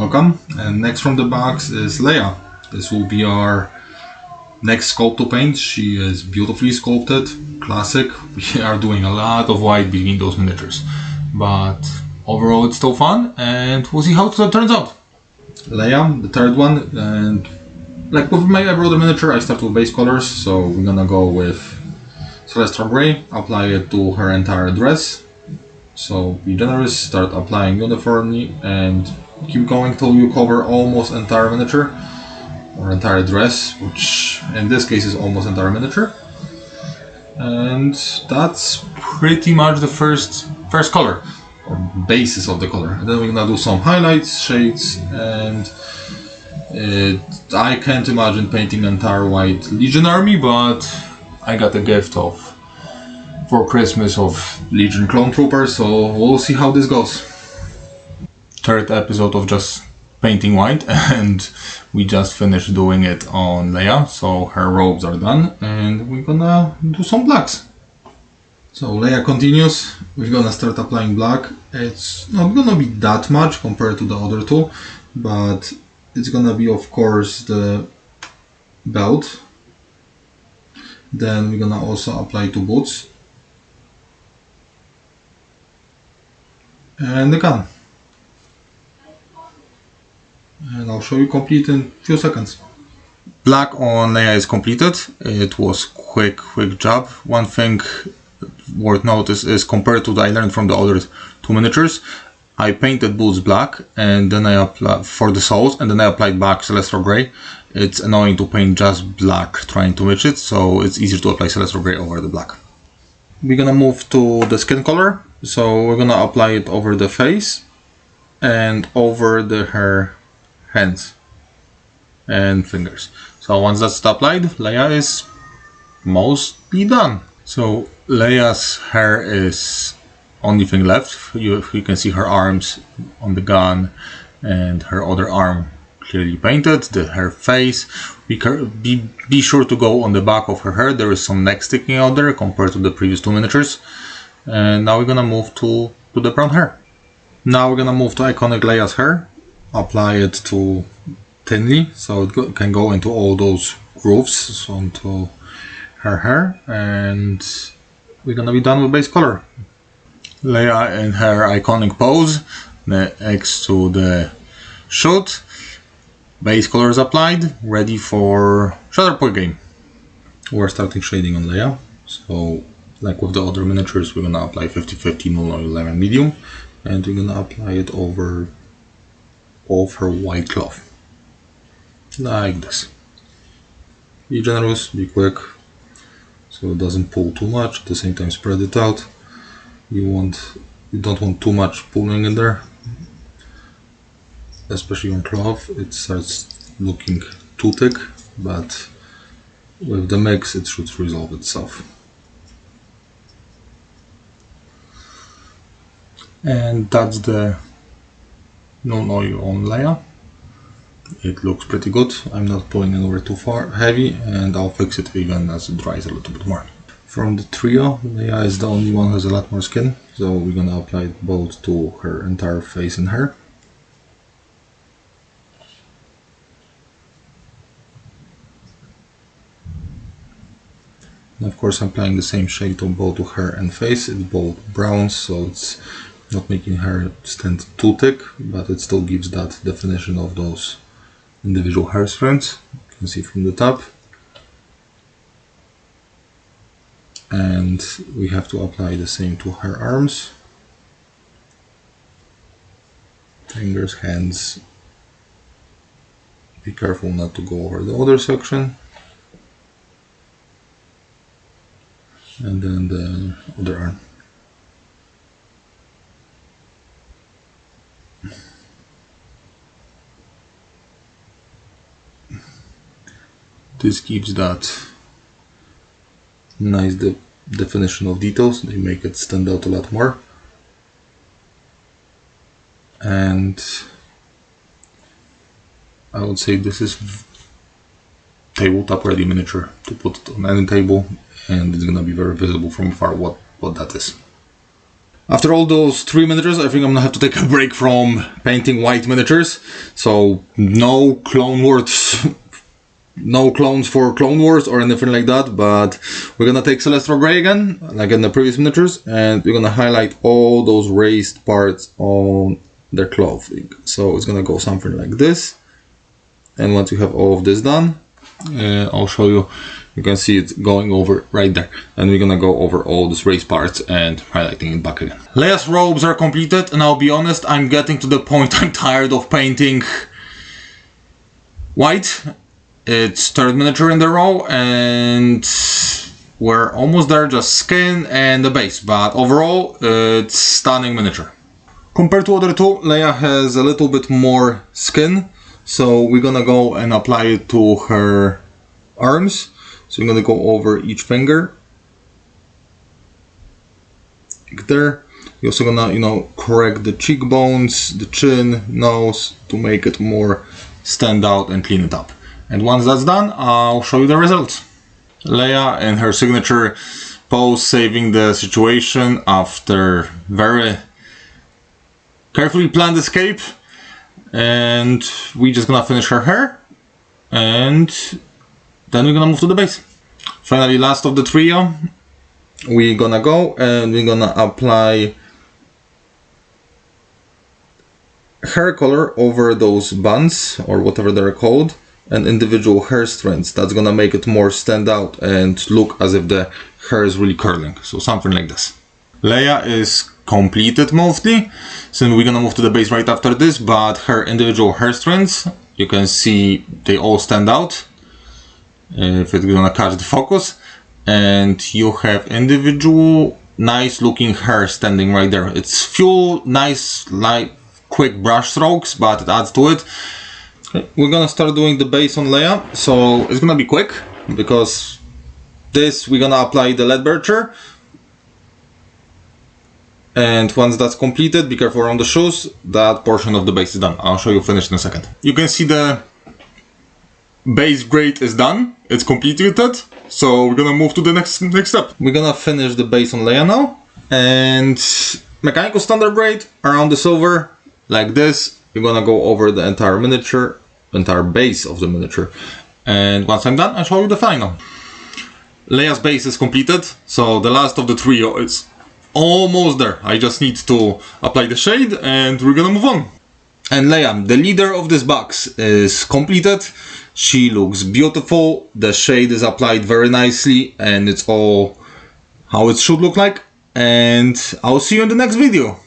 welcome. And next from the box is Leia. This will be our next sculpt to paint. She is beautifully sculpted, classic. We are doing a lot of white between those miniatures, but overall it's still fun, and we'll see how it turns out. Leia, the third one, and like with my every other miniature, I start with base colors, so we're gonna go with Celestial Grey, apply it to her entire dress. So be generous, start applying uniformly, and keep going till you cover almost entire miniature, or entire dress, which in this case is almost entire miniature. And that's pretty much the first color, or basis of the color. And then we're gonna do some highlights, shades, and I can't imagine painting entire white Legion army, but I got a gift for Christmas of Legion clone troopers, so we'll see how this goes. Third episode of just painting white, and we just finished doing it on Leia, so her robes are done, and we're gonna do some blacks. So Leia continues. We're gonna start applying black. It's not gonna be that much compared to the other two, but it's gonna be, of course, the belt. Then we're gonna also apply to boots and the gun. And I'll show you complete in a few seconds. Black on Leia is completed. It was quick job. One thing worth notice is, compared to what I learned from the other two miniatures, I painted boots black, and then I applied for the soles, and then I applied back Celestial Grey. It's annoying to paint just black trying to match it, so it's easier to apply Celestial Grey over the black. We're gonna move to the skin color, so we're gonna apply it over the face and over her hands and fingers. So once that's applied, Leia is mostly done. So Leia's hair is only thing left. You can see her arms on the gun and her other arm clearly painted. Her face, be sure to go on the back of her hair. There is some neck sticking out there compared to the previous two miniatures. And now we're gonna move to the brown hair. Now we're gonna move to iconic Leia's hair. Apply it to thinly, so it can go into all those grooves onto her hair, and we're gonna be done with base color. Leia in her iconic pose next to the shoot. Base color is applied, ready for Shatterpoint game. We're starting shading on Leia, so like with the other miniatures, we're gonna apply 50-50 null oil lemon medium, and we're gonna apply it over all of her white cloth, like this. Be generous, be quick, so it doesn't pull too much. At the same time, spread it out. You don't want too much pulling in there, especially on cloth. It starts looking too thick, but with the mix it should resolve itself. And that's the non-oil on Leia. It looks pretty good. I'm not pulling it over too far heavy, and I'll fix it even as it dries a little bit more. From the trio, Leia is the only one who has a lot more skin, so we're gonna apply it both to her entire face and hair. And of course I'm applying the same shade on both to hair and face. It's both browns, so it's not making her stand too thick, but it still gives that definition of those individual hair strands. You can see from the top. And we have to apply the same to her arms, fingers, hands. Be careful not to go over the other section. And then the other arm. This gives that nice definition of details. They make it stand out a lot more. And I would say this is tabletop ready miniature to put it on any table, and it's gonna be very visible from afar what that is. After all those 3 miniatures, I think I'm gonna have to take a break from painting white miniatures. So no Clone Wars, no clones for Clone Wars or anything like that, but we're gonna take Celestial Grey again, like in the previous miniatures, and we're gonna highlight all those raised parts on their clothing. So it's gonna go something like this. And once you have all of this done, I'll show you. You can see it going over right there. And we're gonna go over all these raised parts and highlighting it back again. Leia's robes are completed, and I'll be honest, I'm getting to the point I'm tired of painting white. It's third miniature in the row, and we're almost there, just skin and the base. But overall, it's stunning miniature. Compared to other two, Leia has a little bit more skin. So we're gonna go and apply it to her arms. So I'm gonna go over each finger, like there. You're also gonna, you know, correct the cheekbones, the chin, nose to make it more stand out and clean it up. And once that's done, I'll show you the results. Leia in her signature pose, saving the situation after very carefully planned escape. And we're just gonna finish her hair, and then we're gonna move to the base. Finally, last of the trio, we're gonna go and we're gonna apply hair color over those buns, or whatever they're called, and individual hair strands. That's gonna make it more stand out and look as if the hair is really curling. So something like this. Leia is completed mostly, so we're gonna move to the base right after this, but her individual hair strands, you can see they all stand out. If it's gonna catch the focus, and you have individual nice looking hair standing right there. It's few nice like quick brush strokes, but it adds to it. Okay. We're gonna start doing the base on Leia, so it's gonna be quick because this we're gonna apply the lead bircher, and once that's completed, be careful around the shoes, that portion of the base is done. I'll show you finished in a second. You can see the base grade is done, it's completed, so we're gonna move to the next step. We're gonna finish the base on Leia now, and mechanical standard braid around the silver, like this. You're gonna go over the entire miniature, entire base of the miniature, and once I'm done, I'll show you the final. Leia's base is completed, so the last of the trio is almost there. I just need to apply the shade, and we're gonna move on. And Leia, the leader of this box, is completed. She looks beautiful, the shade is applied very nicely, and it's all how it should look like. And I'll see you in the next video.